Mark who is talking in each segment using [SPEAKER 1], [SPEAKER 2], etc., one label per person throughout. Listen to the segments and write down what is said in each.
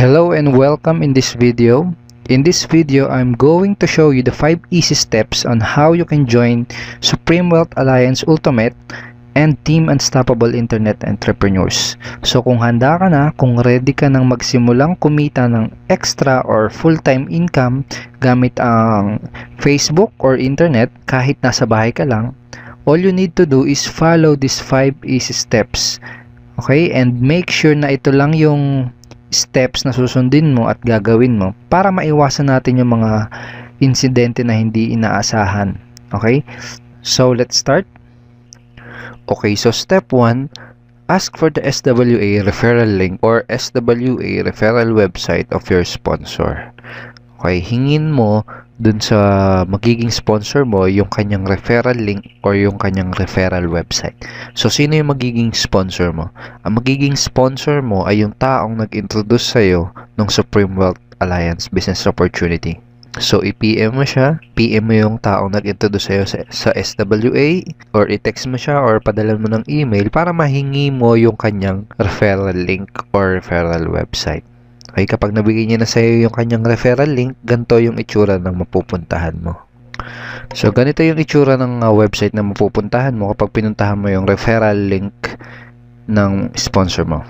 [SPEAKER 1] Hello and welcome in this video. In this video, I'm going to show you the 5 easy steps on how you can join Supreme Wealth Alliance Ultimate and Team Unstoppable Internet Entrepreneurs. So kung handa ka na, kung ready ka nang magsimulang kumita ng extra or full-time income gamit ang Facebook or internet kahit nasa bahay ka lang, all you need to do is follow these 5 easy steps. Okay? And make sure na ito lang yung steps na susundin mo at gagawin mo para maiwasan natin yung mga insidente na hindi inaasahan. Okay? So, let's start. Okay, so step 1, ask for the SWA referral link or SWA referral website of your sponsor. Okay, hingin mo dun sa magiging sponsor mo yung kanyang referral link or yung kanyang referral website. So, sino yung magiging sponsor mo? Ang magiging sponsor mo ay yung taong nag-introduce sa'yo ng Supreme Wealth Alliance Business Opportunity. So, i-PM mo siya, PM mo yung taong nag-introduce sa'yo sa SWA, or i-text mo siya, or padala mo ng email para mahingi mo yung kanyang referral link or referral website. Okay, kapag nabigay niya na sa'yo yung kanyang referral link, ganito yung itsura ng mapupuntahan mo. So, ganito yung itsura ng website na mapupuntahan mo kapag pinuntahan mo yung referral link ng sponsor mo.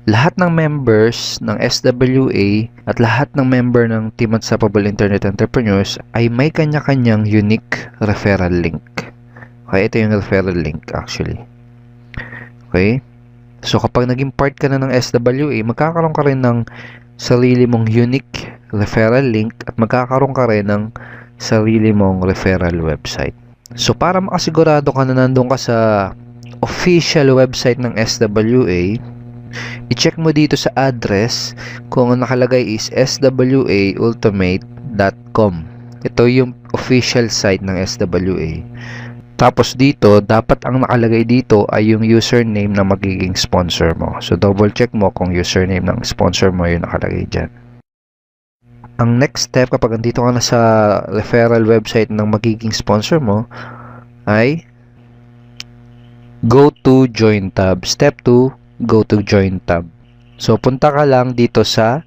[SPEAKER 1] Lahat ng members ng SWA at lahat ng member ng Team Unstoppable Internet Entrepreneurs ay may kanya-kanyang unique referral link. Okay, ito yung referral link actually. Okay? So, kapag naging part ka na ng SWA, magkakaroon ka rin ng sarili mong unique referral link at magkakaroon ka rin ng sarili mong referral website. So, para makasigurado ka na nandun ka sa official website ng SWA, i-check mo dito sa address kung nakalagay is swaultimate.com. Ito yung official site ng SWA. Tapos dito, dapat ang nakalagay dito ay yung username na magiging sponsor mo. So, double check mo kung username ng sponsor mo yung nakalagay dyan. Ang next step kapag andito ka na sa referral website ng magiging sponsor mo ay go to join tab. Step 2, go to join tab. So, punta ka lang dito sa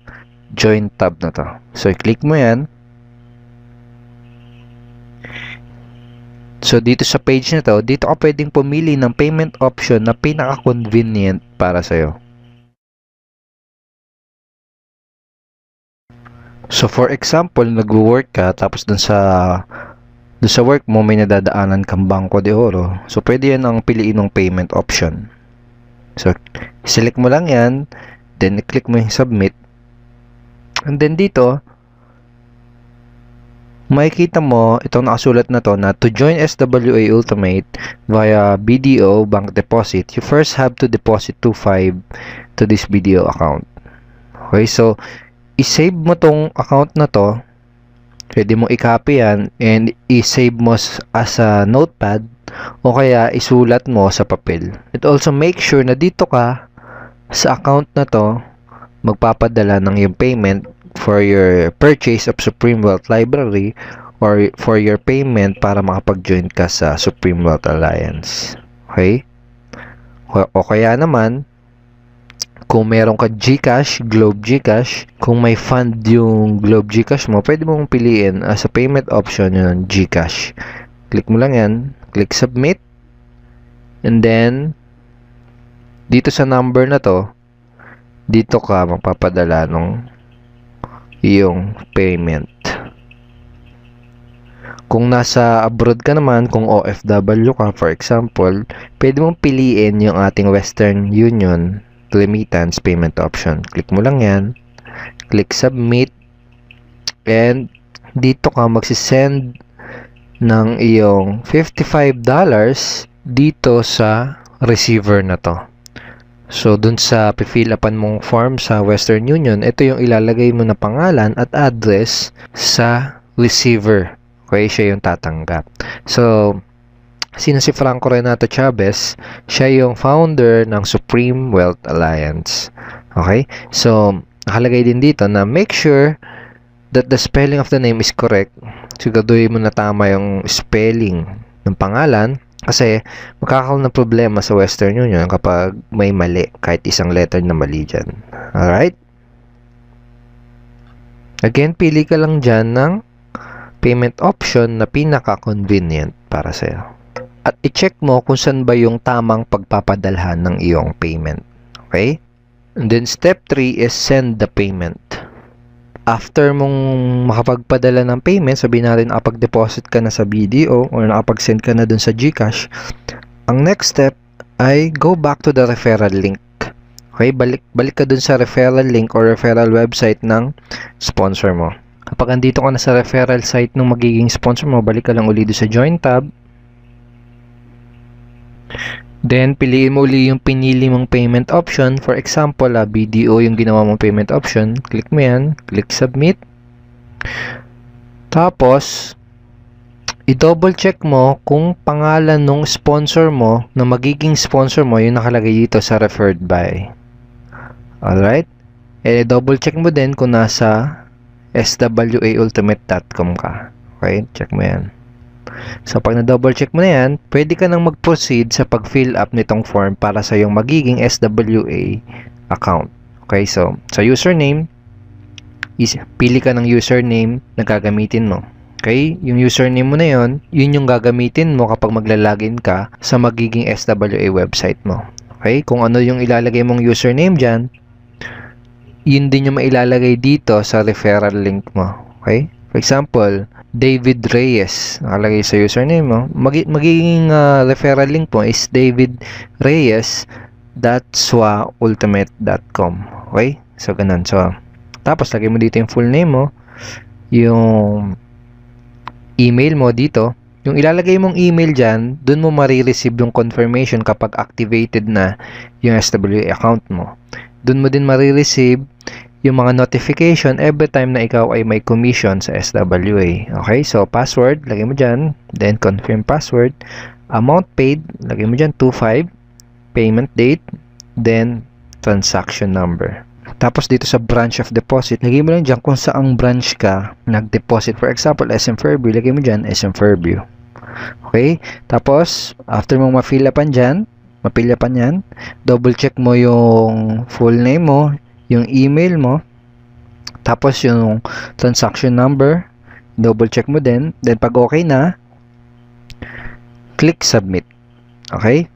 [SPEAKER 1] join tab na to. So, i-click mo yan. So, dito sa page na to, dito ka pwedeng pumili ng payment option na pinaka-convenient para sa'yo. So, for example, nag-work ka, tapos dun sa work mo, may nadadaanan kang Bangko de Oro. So, pwede yan ang piliin ng payment option. So, select mo lang yan, then click mo yung submit. And then dito, makikita mo, itong nakasulat na to, na to join SWA Ultimate via BDO bank deposit, you first have to deposit $2.5 to this BDO account. Okay, so, i-save mo tong account na to, pwede mo i-copy yan, and i-save mo as a notepad, o kaya isulat mo sa papel. It also make sure na dito ka sa account na to magpapadala ng yung payment for your purchase of Supreme Wealth Library or for your payment para makapag-join ka sa Supreme Wealth Alliance. Okay? O kaya naman, kung meron ka GCash, Globe GCash, kung may fund yung Globe GCash mo, pwede mong piliin as a payment option yung GCash. Click mo lang yan. Click submit. And then, dito sa number na to, dito ka magpapadala ng iyong payment. Kung nasa abroad ka naman, kung OFW ka, for example, pwede mong piliin yung ating Western Union remittance payment option. Click mo lang yan. Click submit. And, dito ka magsisend ng iyong $55 dito sa receiver na to. So, dun sa fill upan mong form sa Western Union, ito yung ilalagay mo na pangalan at address sa receiver. Okay, siya yung tatanggap. So, sino si Franco Renato Chavez? Siya yung founder ng Supreme Wealth Alliance. Okay? So, nakalagay din dito na make sure that the spelling of the name is correct. Siguraduhin mo na tama yung spelling ng pangalan kasi magkakaroon ng problema sa Western Union kapag may mali, kahit isang letter na mali dyan. Alright? Again, pili ka lang dyan ng payment option na pinaka-convenient para sa'yo. At i-check mo kung saan ba yung tamang pagpapadalhan ng iyong payment. Okay? And then step 3 is send the payment. After mong makapagpadala ng payment, sabihin natin nakapag-deposit ka na sa BDO or nakapag-send ka na dun sa GCash, ang next step ay go back to the referral link. Okay? Balik ka dun sa referral link or referral website ng sponsor mo. Kapag andito ka na sa referral site ng magiging sponsor mo, balik ka lang uli doon sa Join tab. Then, piliin mo uli yung pinili mong payment option. For example, BDO yung ginawa mong payment option. Click mo yan. Click Submit. Tapos, i-double check mo kung pangalan ng sponsor mo, na magiging sponsor mo, yung nakalagay dito sa referred by. Alright? And i-double check mo din kung nasa swaultimate.com ka. Okay? Check mo yan. So, pag na-double check mo na yan, pwede ka nang mag-proceed sa pag-fill up nitong form para sa yung magiging SWA account. Okay? So, sa username, pili ka ng username na gagamitin mo. Okay? Yung username mo na yun yung gagamitin mo kapag maglalagin ka sa magiging SWA website mo. Okay? Kung ano yung ilalagay mong username dyan, yun din yung mailalagay dito sa referral link mo. Okay? For example, David Reyes, nakalagay sa username mo. Magiging referral link mo is davidreyes.swaultimate.com. Okay? So, ganun. So, tapos, lagay mo dito yung full name mo, yung email mo dito. Yung ilalagay mong email dyan, dun mo marireceive yung confirmation kapag activated na yung SWA account mo. Dun mo din marireceive yung mga notification every time na ikaw ay may commission sa SWA. Okay? So, password, lagay mo dyan. Then, confirm password. Amount paid, lagay mo dyan 25. Payment date. Then, transaction number. Tapos, dito sa branch of deposit, lagay mo lang dyan kung saang branch ka nag-deposit. For example, SM Fairview, lagay mo dyan SM Fairview. Okay? Tapos, after mong ma-fill upan dyan, double check mo yung full name mo, yung email mo, tapos yung transaction number, double check mo din. Then pag okay na, click submit. Okay?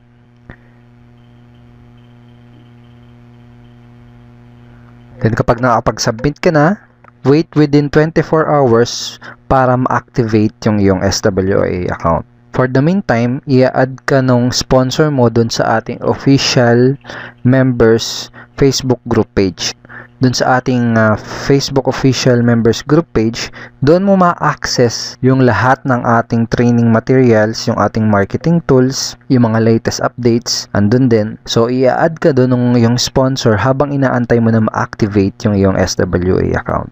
[SPEAKER 1] Then kapag nakapag-submit ka na, wait within 24 hours para ma-activate yung iyong SWA account. For the meantime, i-add ka nung sponsor mo dun sa ating official members Facebook group page. Dun sa ating Facebook official members group page, doon mo ma-access yung lahat ng ating training materials, yung ating marketing tools, yung mga latest updates, andun din. So, i-add ka dun ng yung sponsor habang inaantay mo na ma-activate yung iyong SWA account.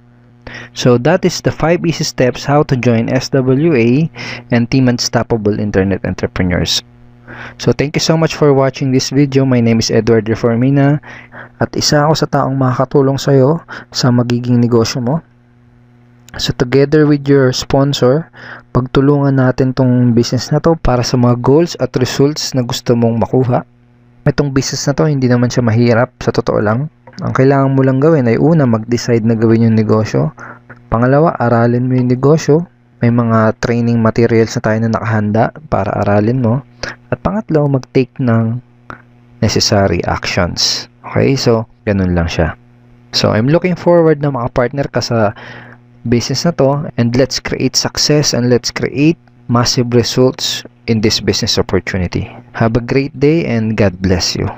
[SPEAKER 1] So that is the 5 easy steps how to join SWA and Team Unstoppable Internet Entrepreneurs. So thank you so much for watching this video. My name is Edward Reformina at isa ako sa taong makakatulong sa iyo sa magiging negosyo mo. So together with your sponsor, pagtulungan natin tong business na to para sa mga goals at results na gusto mong makuha. Itong business na to hindi naman siya mahirap, sa totoo lang. Ang kailangan mo lang gawin ay una, mag-decide na gawin yung negosyo. Pangalawa, aralin mo yung negosyo. May mga training materials na tayo na nakahanda para aralin mo. At pangatlo, mag-take ng necessary actions. Okay? So, ganun lang siya. So, I'm looking forward na makapartner ka sa business na to. And let's create success and let's create massive results in this business opportunity. Have a great day and God bless you.